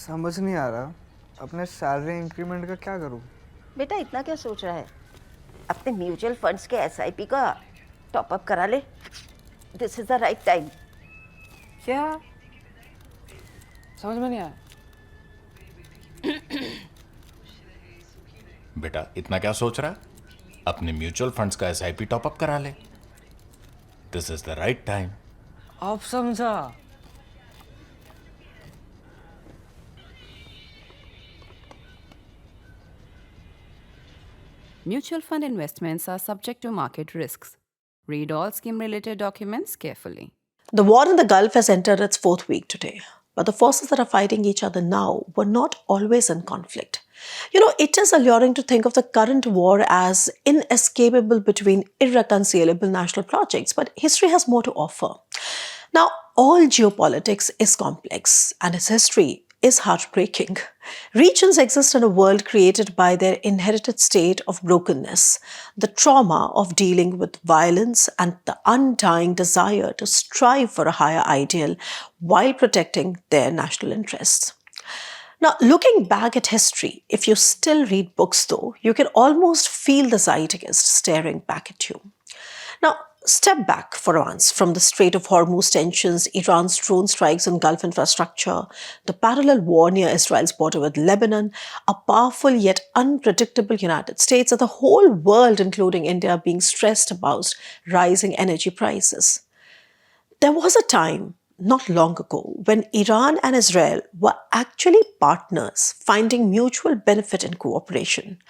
समझ नहीं आ रहा अपने सैलरी इंक्रीमेंट का क्या करूं। बेटा इतना क्या सोच रहा है? अपने म्यूचुअल फंड्स के एसआईपी का टॉप अप करा ले। This is the right time. क्या? समझ में नहीं आया। बेटा इतना क्या सोच रहा है? अपने म्यूचुअल फंड्स का एसआईपी टॉपअप करा ले। This is the right time. अब समझा। Mutual fund investments are subject to market risks. Read all scheme-related documents carefully. The war in the Gulf has entered its fourth week today. But the forces that are fighting each other now were not always in conflict. It is alluring to think of the current war as inescapable between irreconcilable national projects, but history has more to offer. Now, all geopolitics is complex, and its history is heartbreaking. Regions exist in a world created by their inherited state of brokenness, the trauma of dealing with violence, and the undying desire to strive for a higher ideal while protecting their national interests. Now, looking back at history, if you still read books though, you can almost feel the zeitgeist staring back at you. Now, step back for once from the Strait of Hormuz tensions, Iran's drone strikes on Gulf infrastructure, the parallel war near Israel's border with Lebanon, a powerful yet unpredictable United States, and the whole world, including India, being stressed about rising energy prices. There was a time not long ago when Iran and Israel were actually partners, finding mutual benefit in cooperation.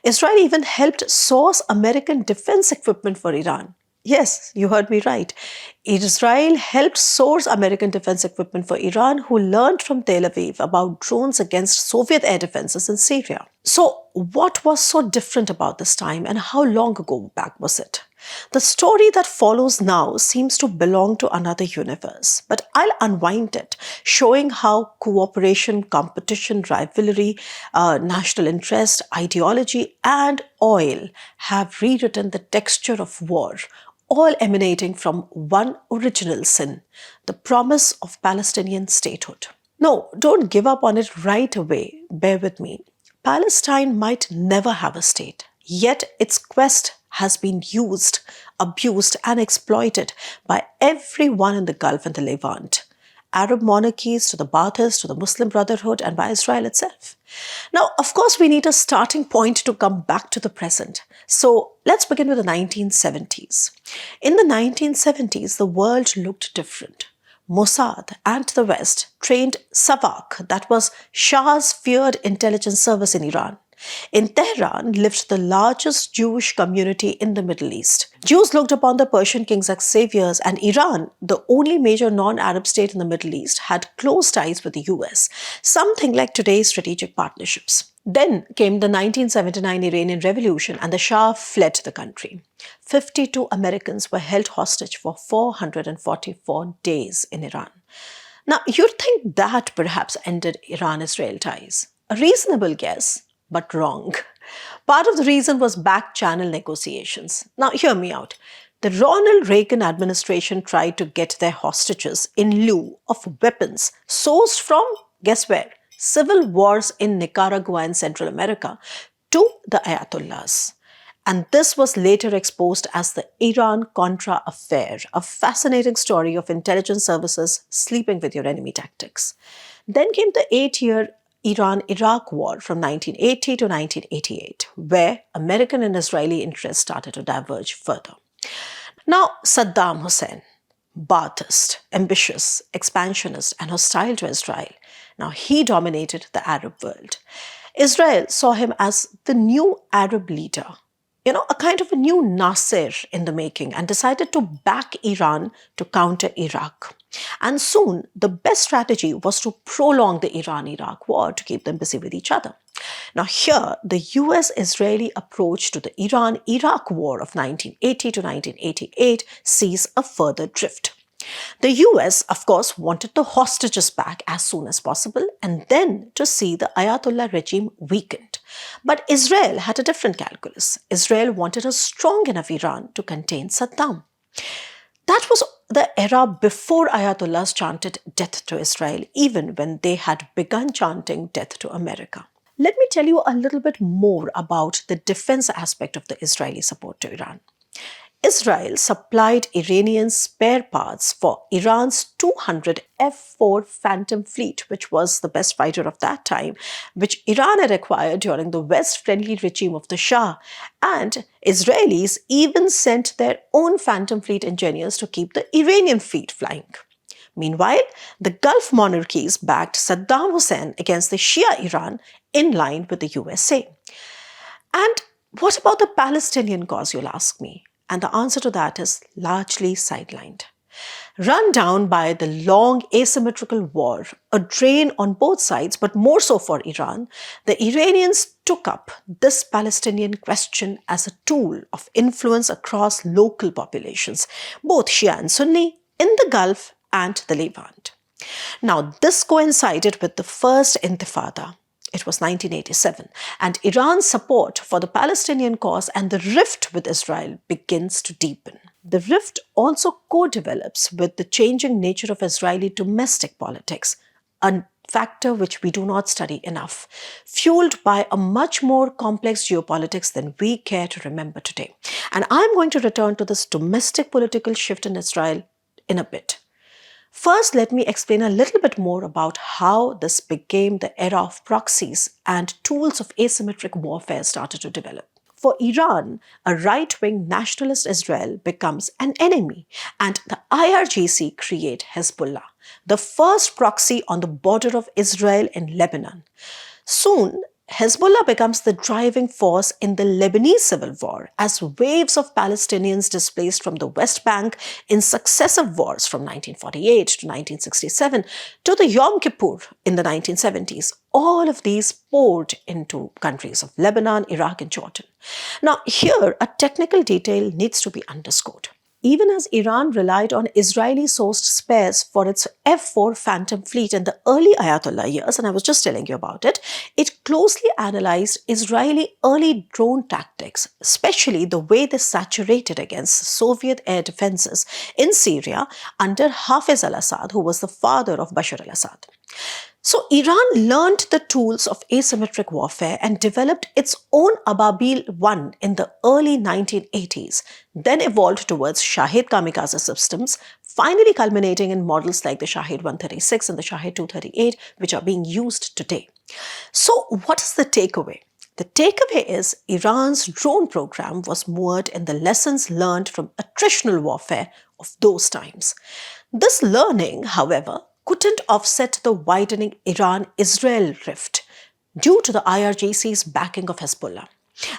Israel even helped source American defense equipment for Iran. Yes, you heard me right. Israel helped source American defense equipment for Iran, who learned from Tel Aviv about drones against Soviet air defenses in Syria. So, what was so different about this time, and how long ago back was it? The story that follows now seems to belong to another universe, but I'll unwind it, showing how cooperation, competition, rivalry, national interest, ideology, and oil have rewritten the texture of war, all emanating from one original sin, the promise of Palestinian statehood. No, don't give up on it right away. Bear with me. Palestine might never have a state, yet its quest has been used, abused, and exploited by everyone in the Gulf and the Levant. Arab monarchies to the Baathists to the Muslim Brotherhood and by Israel itself. Now, of course, we need a starting point to come back to the present. So let's begin with the 1970s. In the 1970s, the world looked different. Mossad and the West trained Savak, that was Shah's feared intelligence service in Iran. In Tehran lived the largest Jewish community in the Middle East. Jews looked upon the Persian kings as saviors, and Iran, the only major non-Arab state in the Middle East, had close ties with the US, something like today's strategic partnerships. Then came the 1979 Iranian Revolution, and the Shah fled the country. 52 Americans were held hostage for 444 days in Iran. Now, you'd think that perhaps ended Iran-Israel ties. A reasonable guess, but wrong. Part of the reason was back-channel negotiations. Now, hear me out. The Ronald Reagan administration tried to get their hostages in lieu of weapons sourced from, guess where? Civil wars in Nicaragua and Central America to the Ayatollahs. And this was later exposed as the Iran-Contra affair, a fascinating story of intelligence services sleeping with your enemy tactics. Then came the 8-year Iran-Iraq war from 1980 to 1988, where American and Israeli interests started to diverge further. Now, Saddam Hussein, Baathist, ambitious, expansionist, and hostile to Israel. Now, he dominated the Arab world. Israel saw him as the new Arab leader, a kind of a new Nasser in the making, and decided to back Iran to counter Iraq. And soon, the best strategy was to prolong the Iran-Iraq war to keep them busy with each other. Now here, the US-Israeli approach to the Iran-Iraq war of 1980 to 1988 sees a further drift. The US, of course, wanted the hostages back as soon as possible and then to see the Ayatollah regime weakened. But Israel had a different calculus. Israel wanted a strong enough Iran to contain Saddam. That was the era before Ayatollahs chanted death to Israel, even when they had begun chanting death to America. Let me tell you a little bit more about the defense aspect of the Israeli support to Iran. Israel supplied Iranian spare parts for Iran's 200 F-4 Phantom fleet, which was the best fighter of that time, which Iran had acquired during the West-friendly regime of the Shah. And Israelis even sent their own Phantom fleet engineers to keep the Iranian fleet flying. Meanwhile, the Gulf monarchies backed Saddam Hussein against the Shia Iran in line with the USA. And what about the Palestinian cause, you'll ask me? And the answer to that is largely sidelined. Run down by the long asymmetrical war, a drain on both sides, but more so for Iran, the Iranians took up this Palestinian question as a tool of influence across local populations, both Shia and Sunni, in the Gulf and the Levant. Now, this coincided with the First Intifada. It was 1987, and Iran's support for the Palestinian cause and the rift with Israel begins to deepen. The rift also co-develops with the changing nature of Israeli domestic politics, a factor which we do not study enough, fueled by a much more complex geopolitics than we care to remember today. And I'm going to return to this domestic political shift in Israel in a bit. First, let me explain a little bit more about how this became the era of proxies and tools of asymmetric warfare started to develop. For Iran, a right-wing nationalist Israel becomes an enemy, and the IRGC create Hezbollah, the first proxy on the border of Israel and Lebanon. Soon, Hezbollah becomes the driving force in the Lebanese civil war as waves of Palestinians displaced from the West Bank in successive wars from 1948 to 1967 to the Yom Kippur in the 1970s. All of these poured into countries of Lebanon, Iraq, and Jordan. Now, here, a technical detail needs to be underscored. Even as Iran relied on Israeli-sourced spares for its F-4 Phantom fleet in the early Ayatollah years, and I was just telling you about it, it closely analyzed Israeli early drone tactics, especially the way they saturated against Soviet air defenses in Syria under Hafez al-Assad, who was the father of Bashar al-Assad. So Iran learned the tools of asymmetric warfare and developed its own Ababil-1 in the early 1980s, then evolved towards Shahid kamikaze systems, finally culminating in models like the Shahid 136 and the Shahid 238, which are being used today. So what is the takeaway? The takeaway is Iran's drone program was moored in the lessons learned from attritional warfare of those times. This learning, however, couldn't offset the widening Iran-Israel rift due to the IRGC's backing of Hezbollah.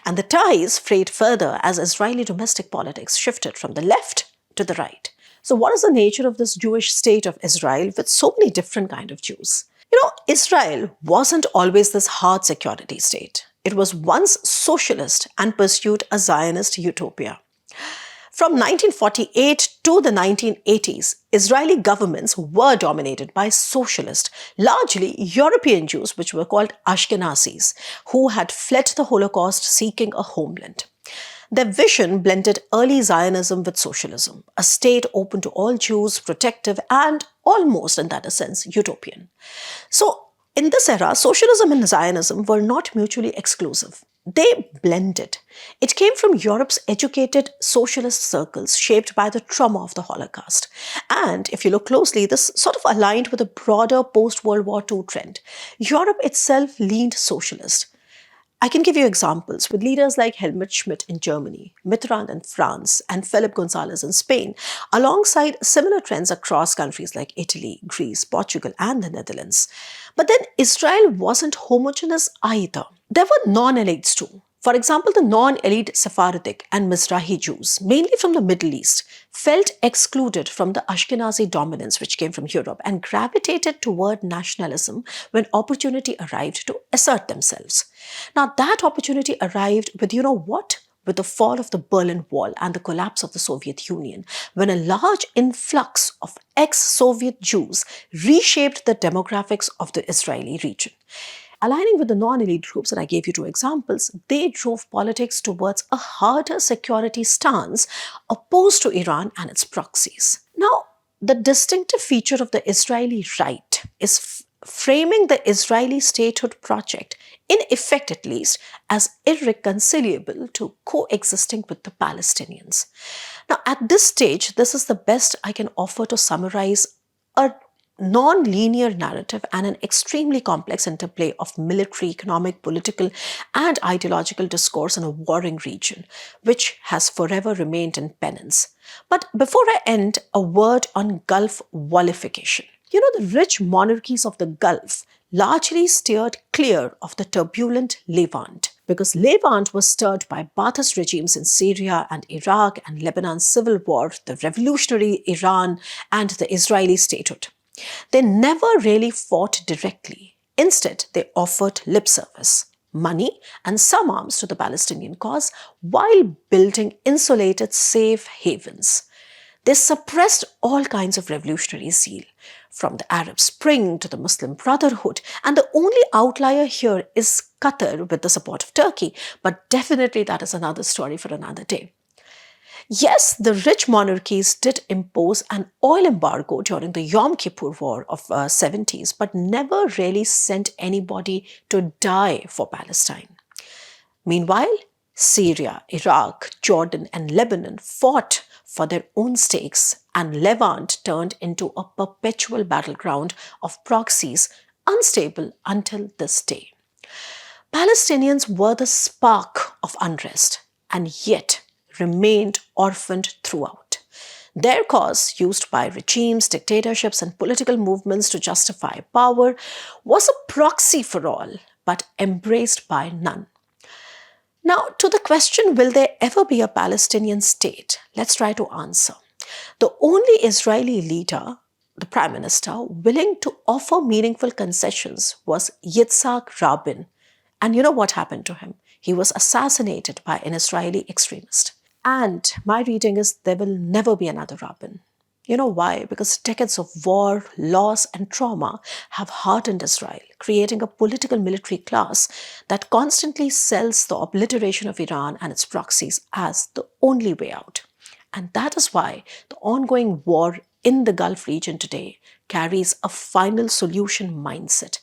And the ties frayed further as Israeli domestic politics shifted from the left to the right. So what is the nature of this Jewish state of Israel with so many different kinds of Jews? Israel wasn't always this hard security state. It was once socialist and pursued a Zionist utopia. From 1948 to the 1980s, Israeli governments were dominated by socialist, largely European Jews, which were called Ashkenazis, who had fled the Holocaust seeking a homeland. Their vision blended early Zionism with socialism, a state open to all Jews, protective, and almost, in that sense, utopian. So, in this era, socialism and Zionism were not mutually exclusive. They blended. It came from Europe's educated socialist circles shaped by the trauma of the Holocaust. And if you look closely, this sort of aligned with a broader post-World War II trend. Europe itself leaned socialist. I can give you examples with leaders like Helmut Schmidt in Germany, Mitterrand in France, and Philip González in Spain, alongside similar trends across countries like Italy, Greece, Portugal, and the Netherlands. But then Israel wasn't homogeneous either. There were non-elites too. For example, the non-elite Sephardic and Mizrahi Jews, mainly from the Middle East, felt excluded from the Ashkenazi dominance which came from Europe and gravitated toward nationalism when opportunity arrived to assert themselves. Now, that opportunity arrived with, with the fall of the Berlin Wall and the collapse of the Soviet Union, when a large influx of ex-Soviet Jews reshaped the demographics of the Israeli region. aligning with the non-elite groups, and I gave you two examples, they drove politics towards a harder security stance opposed to Iran and its proxies. Now, the distinctive feature of the Israeli right is framing the Israeli statehood project, in effect at least, as irreconcilable to coexisting with the Palestinians. Now, at this stage, this is the best I can offer to summarize a non-linear narrative and an extremely complex interplay of military, economic, political, and ideological discourse in a warring region, which has forever remained in penance. But before I end, a word on Gulf wallification. You know, the rich monarchies of the Gulf largely steered clear of the turbulent Levant, because Levant was stirred by Ba'athist regimes in Syria and Iraq and Lebanon's civil war, the revolutionary Iran, and the Israeli statehood. They never really fought directly. Instead, they offered lip service, money, and some arms to the Palestinian cause while building insulated safe havens. They suppressed all kinds of revolutionary zeal, from the Arab Spring to the Muslim Brotherhood, and the only outlier here is Qatar with the support of Turkey, but definitely that is another story for another day. Yes, the rich monarchies did impose an oil embargo during the Yom Kippur War of 70s, but never really sent anybody to die for Palestine. Meanwhile, Syria, Iraq, Jordan, and Lebanon fought for their own stakes, and Levant turned into a perpetual battleground of proxies, unstable until this day. Palestinians were the spark of unrest, and yet remained orphaned throughout. Their cause, used by regimes, dictatorships, and political movements to justify power, was a proxy for all, but embraced by none. Now, to the question, will there ever be a Palestinian state? Let's try to answer. The only Israeli leader, the prime minister, willing to offer meaningful concessions was Yitzhak Rabin. And you know what happened to him? He was assassinated by an Israeli extremist. And my reading is there will never be another Rabin. You know why? Because decades of war, loss, and trauma have hardened Israel, creating a political military class that constantly sells the obliteration of Iran and its proxies as the only way out. And that is why the ongoing war in the Gulf region today carries a final solution mindset,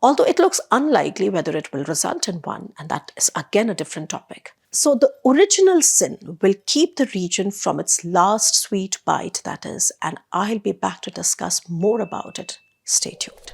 although it looks unlikely whether it will result in one, and that is again a different topic. So the original sin will keep the region from its last sweet bite, that is, and I'll be back to discuss more about it. Stay tuned.